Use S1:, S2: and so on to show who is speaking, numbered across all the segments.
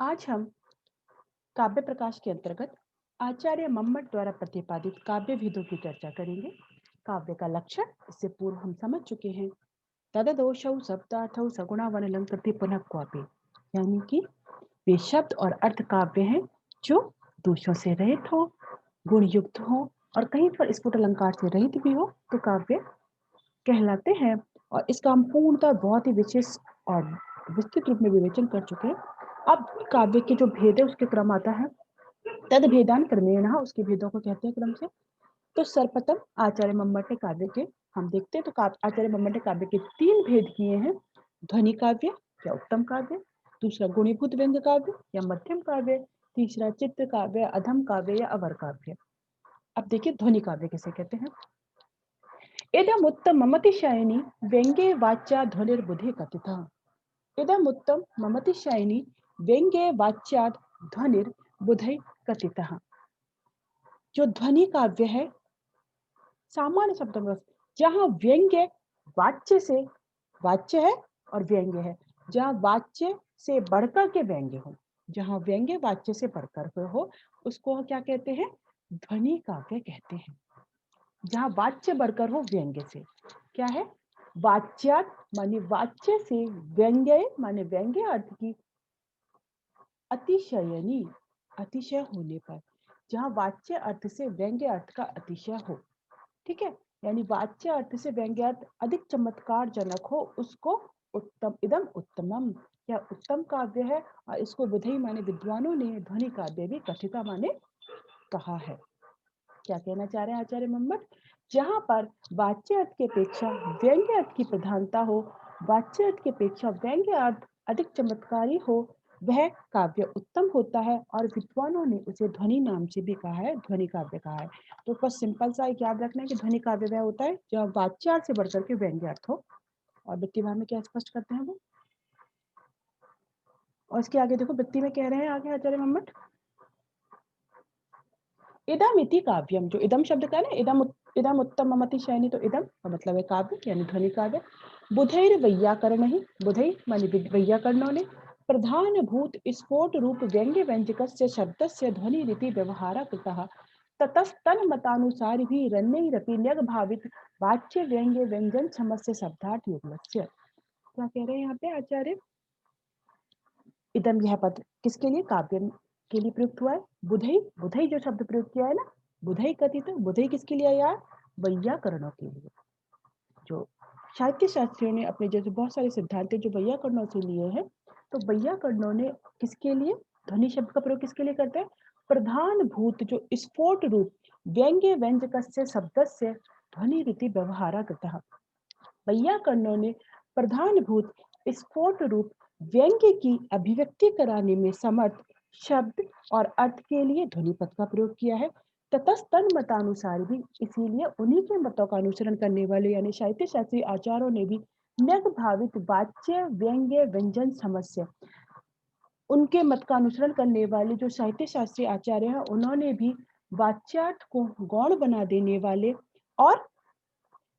S1: आज हम काव्य प्रकाश के अंतर्गत आचार्य मम्मट द्वारा प्रतिपादित काव्य भेदों की चर्चा करेंगे। काव्य का लक्षण इससे पूर्व हम समझ चुके हैं। तददोषौ शब्दार्थौ सगुणावनलंकृति पुनः क्वापि, यानी कि वे शब्द और अर्थ काव्य हैं जो दोषों से रहित हो, गुण युक्त हो और कहीं पर स्फुट अलंकार से रहित भी हो तो काव्य कहलाते हैं। और इसका हम पूर्णतः बहुत ही विशेष और विस्तृत रूप में विवेचन कर चुके हैं। अब काव्य के जो भेद है उसके क्रम आता है। तद भेदान क्रमेण, उसके भेदों को कहते हैं क्रम से। तो सर्वप्रथम आचार्य मम्मट ने काव्य के हम देखते हैं तो आचार्य मम्मट ने काव्य के 3 भेद किए हैं। ध्वनि काव्य या उत्तम काव्य, दूसरा गुणीभूत व्यंग्य काव्य या मध्यम काव्य, तीसरा चित्र काव्य, अधम काव्य या अवर काव्य। अब देखिए ध्वनि काव्य किसे कहते हैं। इदम उत्तम ममतिशयनी व्यंग्ये वाच्या ध्वनिर्बुधे कथितः। इदम उत्तम ममतिशयनी व्यंग्ये वाच्याद ध्वनिर्बुधे कथितः। जो ध्वनि काव्य है, सामान्य शब्दों में जहां व्यंग्य वाच्य से, वाच्य है और व्यंग्य है, जहां वाच्य से बढ़कर के व्यंग्य हो, जहां व्यंग्य वाच्य से बढ़कर हो उसको क्या कहते हैं, ध्वनि काव्य कहते हैं। जहां वाच्य बढ़कर हो व्यंग्य से, क्या है, वाच्यात माने वाच्य से, व्यंग्य माने व्यंग्य अर्थ की, अतिशयनी अतिशय होने पर, जहां वाच्य अर्थ से व्यंग्य अर्थ का अतिशय हो, ठीक है, यानी वाच्य अर्थ से व्यंग्य अर्थ अधिक चमत्कार जनक हो, उसको उत्तम, इदम उत्तमम या उत्तम काव्य है। और इसको बुधई माने विद्वानों ने ध्वनि काव्य भी कथिता माने कहा है। क्या कहना चाह रहे हैं आचार्य मम्मट, जहां पर वाच्य अर्थ की अपेक्षा व्यंग्य अर्थ की प्रधानता हो, वाच्य अर्थ की अपेक्षा व्यंग्य अर्थ अधिक चमत्कारी हो, वह काव्य उत्तम होता है। और विद्वानों ने उसे ध्वनि नाम से भी कहा है, ध्वनि काव्य कहा है। तो बस सिंपल सा एक याद रखना है कि ध्वनि काव्य वह होता है जहाँ वाच्य अर्थ से बढ़कर के व्यंग्य अर्थ हो। और वृत्ति भाव में क्या स्पष्ट करते हैं वो, और इसके आगे देखो वृत्ति में कह रहे हैं आगे आचार्य मम्मट, इदम इति काव्यम, जो इदम शब्द का है ना, इदम उत्तम ममति शयनी, तो इदम का मतलब है काव्य यानी ध्वनि काव्य। बुधैर वैयाकरण ही, बुधै माने वैयाकरणों ने प्रधान भूत स्फोट रूप व्यंग्य व्यंजकस्य शब्दस्य ध्वनि रीति व्यवहार कृतः ततस्तन मतानुसार भी रण्यैरपि न्यग भावित वाच्य व्यंग्य व्यंजन समस्य शब्दार्थ युग्मस्य। क्या कह रहे हैं यहाँ पे आचार्य, इदम यह पद किसके लिए, काव्य के लिए प्रयुक्त हुआ है। बुधई, बुधई जो शब्द प्रयोग किया है ना, बुधई कथित, बुधई किसके लिए यार, वैयाकरणों के लिए। जो साहित्य शास्त्रियों ने अपने जैसे बहुत सारे सिद्धांत जो वैयाकरणों से लिए हैं, तो वैयाकरणों ने किसके लिए ध्वनि शब्द का प्रयोग किसके लिए करते हैं, प्रधान भूत जो स्फोट रूप व्यंग्य व्यंजकस्य शब्दस्य ध्वनि रीति व्यवहार कृतः। वैयाकरणों ने प्रधान भूत स्फोट रूप व्यंग्य की अभिव्यक्ति कराने में समर्थ शब्द और अर्थ के लिए ध्वनि पद का प्रयोग किया है। ततस्तन मतानुसार भी, इसीलिए उन्हीं के मतों का अनुसरण करने वाले यानी साहित्य शास्त्री आचार्यों ने भी नग भावित वाच्य व्यंग्य व्यंजन समस्या, उनके मत का अनुसरण करने वाले जो साहित्य शास्त्री आचार्य हैं उन्होंने भी वाच्यार्थ को गौण बना देने वाले और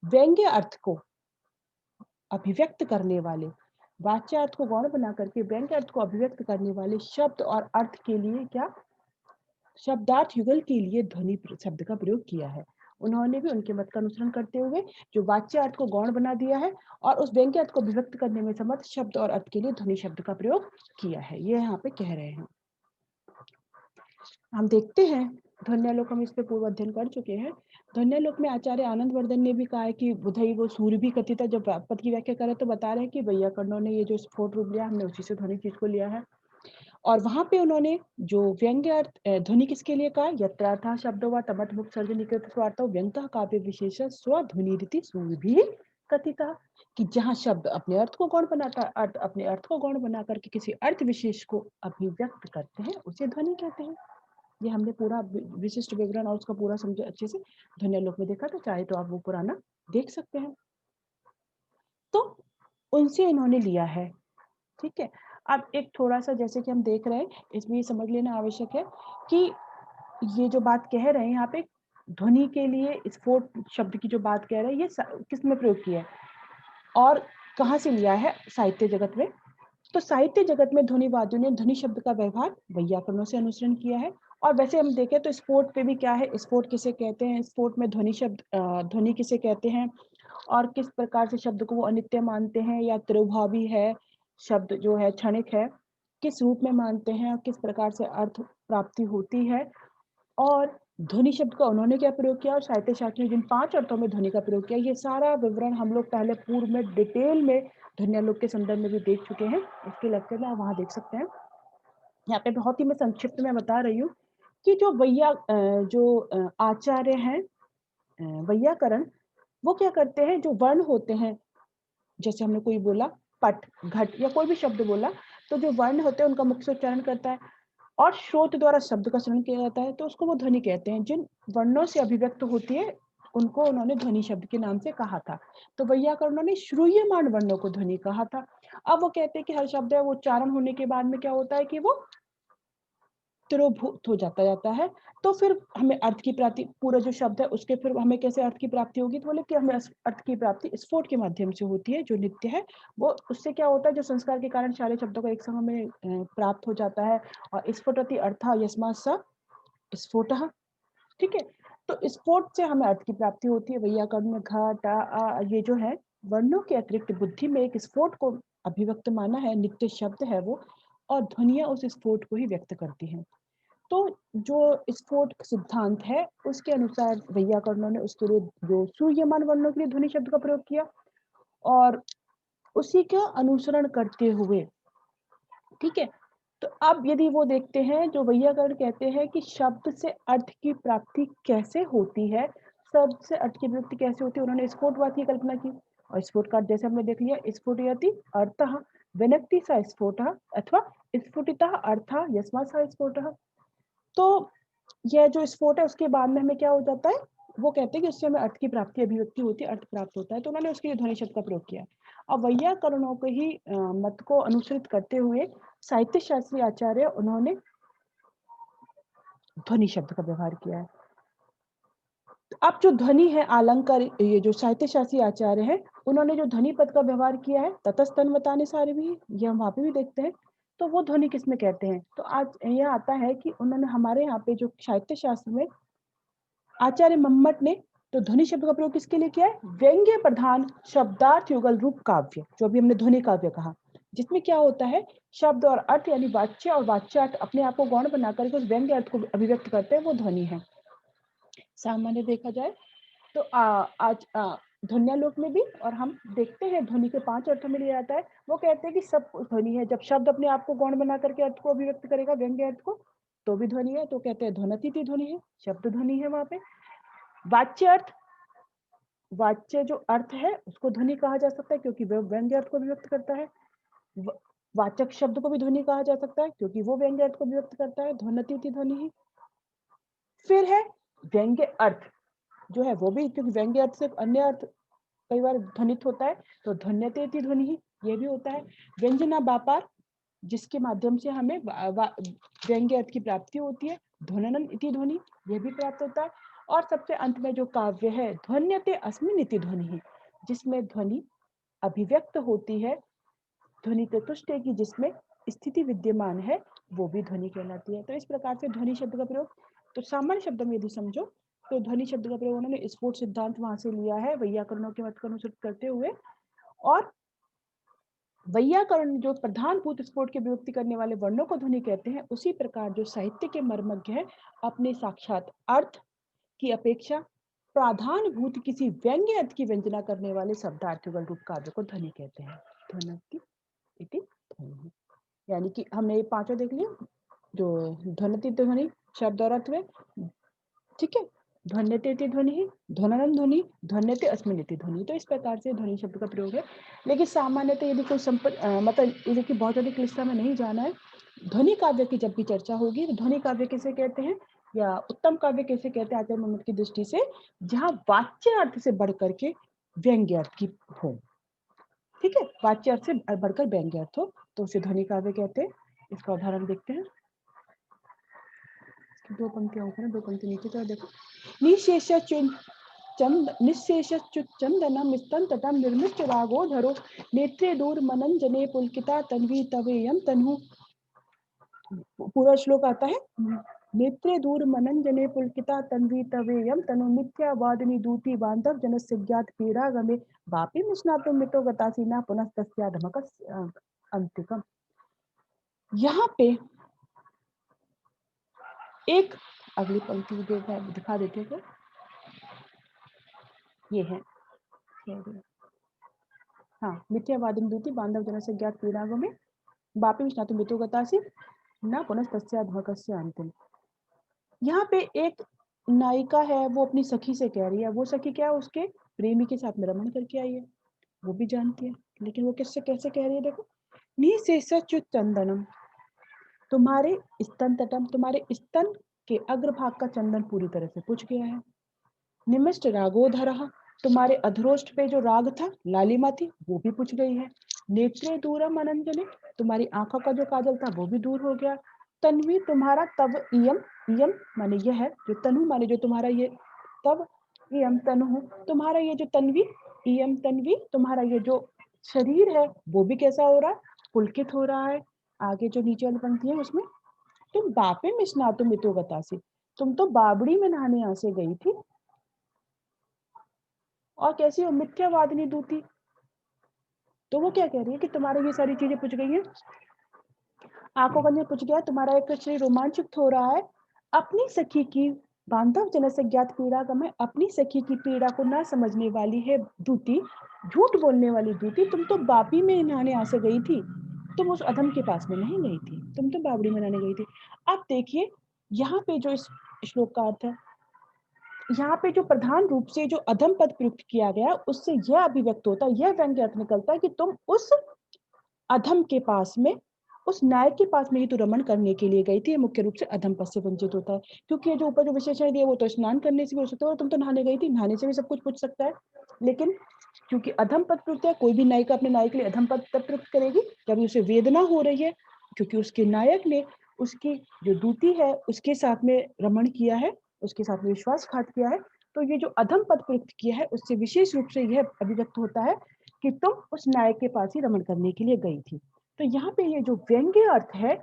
S1: व्यंग्य अर्थ को अभिव्यक्त करने वाले, वाच्य अर्थ को गौण बना करके व्यंग्य अर्थ को अभिव्यक्त करने वाले शब्द और अर्थ के लिए क्या, शब्दार्थ युगल के लिए ध्वनि शब्द का प्रयोग किया है। उन्होंने भी उनके मत का अनुसरण करते हुए जो वाच्य अर्थ को गौण बना दिया है और उस व्यंग्य अर्थ को अभिव्यक्त करने में समर्थ शब्द और अर्थ के लिए ध्वनि शब्द का प्रयोग किया है, ये यहाँ पे कह रहे हैं। हम देखते हैं ध्वन्यालोक, हम इस पे पूर्व अध्ययन कर चुके हैं। ध्वन्यालोक में आचार्य आनंद वर्धन ने भी कहा है कि बुधई वो सूर्य भी कथित है। जब पद की व्याख्या करें तो बता रहे हैं कि वैयाकरणों ने ये जो स्फोट रूप लिया, हमने उसी से ध्वनि चीज को लिया है। और वहां पे उन्होंने जो व्यंग्य अर्थ ध्वनि किसके लिए कहा, यत्रार्थ शब्दों व तमत मुक्त सर्जनीकृत स्वार्थ व्यंग्य काव्य विशेष स्वध्वनि रीति सूर्य भी कथिता, कि जहां शब्द अपने अर्थ को गौण बनाता है, अर्थ अपने अर्थ को गौण बना करके किसी अर्थ विशेष को अभिव्यक्त करते हैं, उसे ध्वनि कहते हैं। ये हमने पूरा विशिष्ट विवरण और उसका पूरा समझे अच्छे से ध्वन्यालोक में देखा था, चाहे तो आप वो पुराना देख सकते हैं। तो उनसे इन्होंने लिया है, ठीक है। अब एक थोड़ा सा जैसे कि हम देख रहे हैं, इसमें ये समझ लेना आवश्यक है कि ये जो बात कह रहे हैं यहाँ पे ध्वनि के लिए स्फोट शब्द की जो बात कह रहे हैं, ये किस में प्रयोग किया है और कहाँ से लिया है साहित्य जगत में, तो साहित्य जगत में ध्वनिवादियों ने ध्वनि शब्द का व्यवहार वैयाकरणों से अनुसरण किया है। और वैसे हम देखें तो स्पोर्ट पे भी क्या है, स्पोर्ट किसे कहते हैं, स्पोर्ट में ध्वनि शब्द ध्वनि किसे कहते हैं, और किस प्रकार से शब्द को वो अनित्य मानते हैं या तिरुभावी है, शब्द जो है क्षणिक है, किस रूप में मानते हैं और किस प्रकार से अर्थ प्राप्ति होती है, और ध्वनि शब्द का उन्होंने क्या प्रयोग किया और साहित्य शास्त्री ने जिन 5 अर्थों में ध्वनि का प्रयोग किया, ये सारा विवरण हम लोग पहले पूर्व में डिटेल में ध्वन्यालोक के संदर्भ में भी देख चुके हैं। इसके लेक्चर में आप वहाँ देख सकते हैं। यहाँ पे बहुत ही मैं संक्षिप्त में बता रही हूँ कि जो आचार्य हैं वैयाकरण, वो क्या करते हैं, जो वर्ण होते हैं, जैसे हमने कोई बोला पट, घट या कोई भी शब्द बोला, तो जो वर्ण होते हैं उनका मुख से उच्चारण करता है और श्रोत द्वारा शब्द का श्रवण किया जाता है, तो उसको वो ध्वनि कहते हैं। जिन वर्णों से अभिव्यक्त होती है उनको उन्होंने ध्वनि शब्द के नाम से कहा था। तो वैयाकरणों ने श्रूयमाण वर्णों को ध्वनि कहा था। अब वो कहते हैं कि हर शब्द है वो उच्चारण होने के बाद में क्या होता है कि वो तिरोभूत हो जाता है। तो फिर हमें अर्थ की प्राप्ति, पूरा जो शब्द है उसके फिर हमें कैसे अर्थ की प्राप्ति होगी, तो बोले कि हमें अर्थ की प्राप्ति स्फोट के माध्यम से होती है, जो नित्य है। वो उससे क्या होता है, जो संस्कार के कारण सारे शब्दों का एक संग में प्राप्त हो जाता है। और स्फुटति अर्थ यस्मात् स स्फोटः, ठीक है। तो स्फोट से हमें अर्थ की प्राप्ति होती है। वैयाकरण में घ ट अ ये जो है वर्णों के अतिरिक्त बुद्धि में एक स्फोट को अभिव्यक्त माना है, नित्य शब्द है वो, और ध्वनियां उस स्फोट को ही व्यक्त करती हैं। तो जो स्फोट सिद्धांत है उसके अनुसार वैयाकरणों ने उसके लिए जो सूर्यमान वर्णों के लिए ध्वनि शब्द का प्रयोग किया, और उसी का अनुसरण करते हुए, ठीक है। तो अब यदि वो देखते हैं, जो वैयाकरण कहते हैं कि शब्द से अर्थ की प्राप्ति कैसे होती है, शब्द से अर्थ की प्राप्ति कैसे होती है, उन्होंने स्फोटवाद की कल्पना की। और स्फोट का जैसे हमने देख लिया, स्फुटयति अर्थः विनक्ति सा स्फोटः अथवा स्फुटितः अर्थः यस्मात् सा स्फोटः। तो यह जो स्फोट है उसके बाद में हमें क्या हो जाता है, वो कहते हैं कि उससे हमें अर्थ की प्राप्ति, अभिव्यक्ति होती है, अर्थ प्राप्त होता है। तो उन्होंने उसके लिए ध्वनि शब्द का प्रयोग किया। और वैयाकरणों के ही मत को अनुसरित करते हुए साहित्य शास्त्री आचार्य उन्होंने ध्वनि शब्द का व्यवहार किया है। अब जो ध्वनि है अलंकार, ये जो साहित्य शास्त्री आचार्य है उन्होंने जो ध्वनि पद का व्यवहार किया है, ततस्तन्वतानि सारे भी, ये हम वहां पे भी देखते हैं। तो वो ध्वनि किसमें कहते हैं, तो आज यह आता है कि उन्होंने हमारे यहाँ पे जो साहित्य शास्त्र में आचार्य मम्मट ने तो ध्वनि शब्द का प्रयोग किसके लिए किया है, व्यंग्य प्रधान शब्दार्थ युगल रूप काव्य, जो अभी हमने ध्वनि काव्य कहा, जिसमें क्या होता है, शब्द और अर्थ यानी वाच्य और वाच्यार्थ अपने आप को गौण बना करके उस व्यंग्य अर्थ को अभिव्यक्त करते हैं, वो ध्वनि है। सामान्य देखा जाए तो आज ध्वन्यालोक में भी, और हम देखते हैं ध्वनि के 5 अर्थों में लिया जाता है। वो कहते हैं कि सब ध्वनि है, जब शब्द अपने आप को गौण बना करके अर्थ को अभिव्यक्त करेगा, व्यंग्य अर्थ को, तो भी ध्वनि है। तो कहते हैं ध्वनिति ध्वनि है, शब्द ध्वनि है वहां पे। वाच्य अर्थ, वाच्य जो अर्थ है उसको ध्वनि कहा जा सकता है क्योंकि वह व्यंग्य अर्थ को व्यक्त करता है। वाचक शब्द को भी ध्वनि कहा जा सकता है क्योंकि वो व्यंग्य अर्थ को व्यक्त करता है, ध्वनिति ध्वनि ही। फिर है व्यंग्य अर्थ, जो है वो भी, क्योंकि व्यंग्य अर्थ से अन्य अर्थ कई बार ध्वनित होता है, तो ध्वन्यते ध्वनि ही ये भी होता है। व्यंजना व्यापार, जिसके माध्यम से हमें व्यंग्य अर्थ की प्राप्ति होती है, ध्वननन इति ध्वनि, ये भी प्राप्त होता है। और सबसे अंत में जो काव्य है, ध्वन्यते अस्मिन् इति ध्वनि ही, जिसमें ध्वनि अभिव्यक्त होती है, ध्वनि चतुष्टय की जिसमें स्थिति विद्यमान है, वो भी ध्वनि कहलाती है। तो इस प्रकार से ध्वनि शब्द का प्रयोग, तो सामान्य शब्द में यदि समझो तो ध्वनि शब्द का प्रयोग उन्होंने स्फोट सिद्धांत वहां से लिया है वैयाकरणों के मत को अनुसृत करते हुए। और वैयाकरण जो प्रधानभूत स्फोट की विभक्ति करने वाले वर्णों को ध्वनि कहते हैं, उसी प्रकार जो साहित्य के मर्मज्ञ है अपने साक्षात अर्थ की अपेक्षा प्राधानभूत किसी व्यंग्य अर्थ की व्यंजना करने वाले शब्दार्थयुगल रूप काव्य को ध्वनि कहते हैं। ध्वनिति इति ध्वनि, यानी कि हमने ये पांचों देख लिया, जो ध्वनिति ध्वनि शब्द और अर्थ में, ठीक है, ध्वन्यते ध्वनि ही, ध्वननन ध्वनि, ध्वन्यते अस्मिन्निति ध्वनि। तो इस प्रकार से ध्वनि शब्द का प्रयोग है। लेकिन सामान्यतः यदि कोई मतलब यदि कि बहुत अधिक क्लिष्टता में नहीं जाना है, ध्वनि काव्य की जब भी चर्चा होगी तो ध्वनि काव्य किसे कहते हैं या उत्तम काव्य कैसे कहते हैं आचार्य मम्मट की दृष्टि से, जहाँ वाच्य अर्थ से बढ़ करके व्यंग्य अर्थ की हो, ठीक है, वाच्य अर्थ से बढ़कर व्यंग्य अर्थ हो, तो उसे ध्वनि काव्य कहते हैं। इसका उदाहरण देखते हैं, 2 पंक्तियां ऊपर है, 2 पंक्ति नीचे, तो देखो, निशेष निःशेषच्युच्चन्दनं स्तनतटं निर्मिच्च रागोधरो नेत्रे दूरमनंजने पुलकिता तन्वी तवेयं तनु। पूरा श्लोक आता है। नेत्रे दूर मनंजने पुलकिता तन्वी तवेयम तनु मिथ्या वादिनी दूती बांधव जनस्य ज्ञात पीड़ा गमे वापि मिश्नातुम मितो गतासीना पुनस्तस्या धमकस अंतिकम। यहाँ पे एक अगली पंक्ति दिखा देते हैं। ये है हाँ, मिथ्यावादिनी दूती बांधव जनस्य ज्ञात पीड़ा गमे वापि मिश्नातुम मितो गतासी न पुनस्तस्या धमकस्य अंतिम। यहाँ पे एक नायिका है, वो अपनी सखी से कह रही है, वो सखी क्या है, उसके प्रेमी के साथ में रमण करके आई है, वो भी जानती है, लेकिन वो किससे कैसे कह रही है, देखो। निःशेषच्युत चंदनम, तुम्हारे स्तन तटम, तुम्हारे स्तन के अग्रभाग का चंदन पूरी तरह से पुछ गया है। निमिष्ट रागोधरः, तुम्हारे अधरोष्ट पे जो राग था, लालिमा थी, वो भी पुछ गई है। नेत्रे दूरम अनंजने, तुम्हारी आंखों का जो काजल था वो भी दूर हो गया। तन्वी, तुम्हारा तव इयम, इयम माने यह है, जो तनु माने जो तुम्हारा ये, तव इयम तनु, तुम्हारा ये जो तन्वी, इयम तन्वी, तुम्हारा ये जो शरीर है वो भी कैसा हो रहा है, पुलकित हो रहा है। आगे जो नीचे वाली पंक्ति है उसमें, तुम बापे में स्नातु मितो गतासी, तुम तो बाबड़ी में नहाने यहाँ से गई थी, और कैसी हो, मिथ्यावादिनी दूती। तो वो क्या कह रही है कि तुम्हारी ये सारी चीजें पूछ गई हैं, आंखों का पूछ गया, तुम्हारा एक शरीर रोमांचित हो रहा है, अपनी सखी की बांधव जनस्य ज्ञात पीड़ा का, मैं अपनी सखी की पीड़ा को ना समझने वाली है दूती, झूठ बोलने वाली दूती, तुम तो बापी में नहाने आ से गई थी, तुम उस अधम के पास में नहीं गई थी, तुम तो बाबड़ी में नहाने गई थी। अब देखिए यहाँ पे जो इस श्लोक का अर्थ है, यहाँ पे जो प्रधान रूप से जो अधम पद प्रयुक्त किया गया उससे यह अभिव्यक्त होता है, यह व्यंग्य अर्थ निकलता है कि तुम उस अधम के पास में, उस नायक के पास में ही तो रमण करने के लिए गई थी। मुख्य रूप से अधम पद से वंचित होता है, क्योंकि ये जो ऊपर जो विशेषण दिया वो तो स्नान करने से भी हो सकता है, और तुम तो नहाने गई थी, नहाने से भी सब कुछ पूछ सकता है। लेकिन क्योंकि अधम पद प्रयुक्त है, कोई भी नायिका अपने नायक के लिए अधम पद तब प्रयुक्त करेगी जब उसे वेदना हो रही है, क्योंकि उसके नायक ने उसकी जो दूती है उसके साथ में रमण किया है, उसके साथ में विश्वासघात किया है। तो ये जो अधम पद प्रयुक्त किया है उससे विशेष रूप से यह अभिव्यक्त होता है कि तुम उस नायक के पास ही रमण करने के लिए गई थी। तो यहाँ पे ये जो व्यंग्य अर्थ है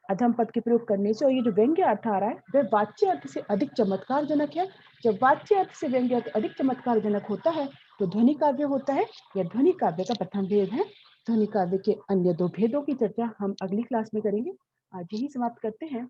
S1: अधम पद के प्रयोग करने से, और ये जो व्यंग्य अर्थ आ रहा है वह वाच्य अर्थ से अधिक चमत्कार जनक है। जब वाच्य अर्थ से व्यंग्य अर्थ अधिक चमत्कार जनक होता है तो ध्वनि काव्य होता है। यह ध्वनि काव्य का प्रथम भेद है। ध्वनि काव्य के अन्य दो भेदों की चर्चा हम अगली क्लास में करेंगे। आज यही समाप्त करते हैं।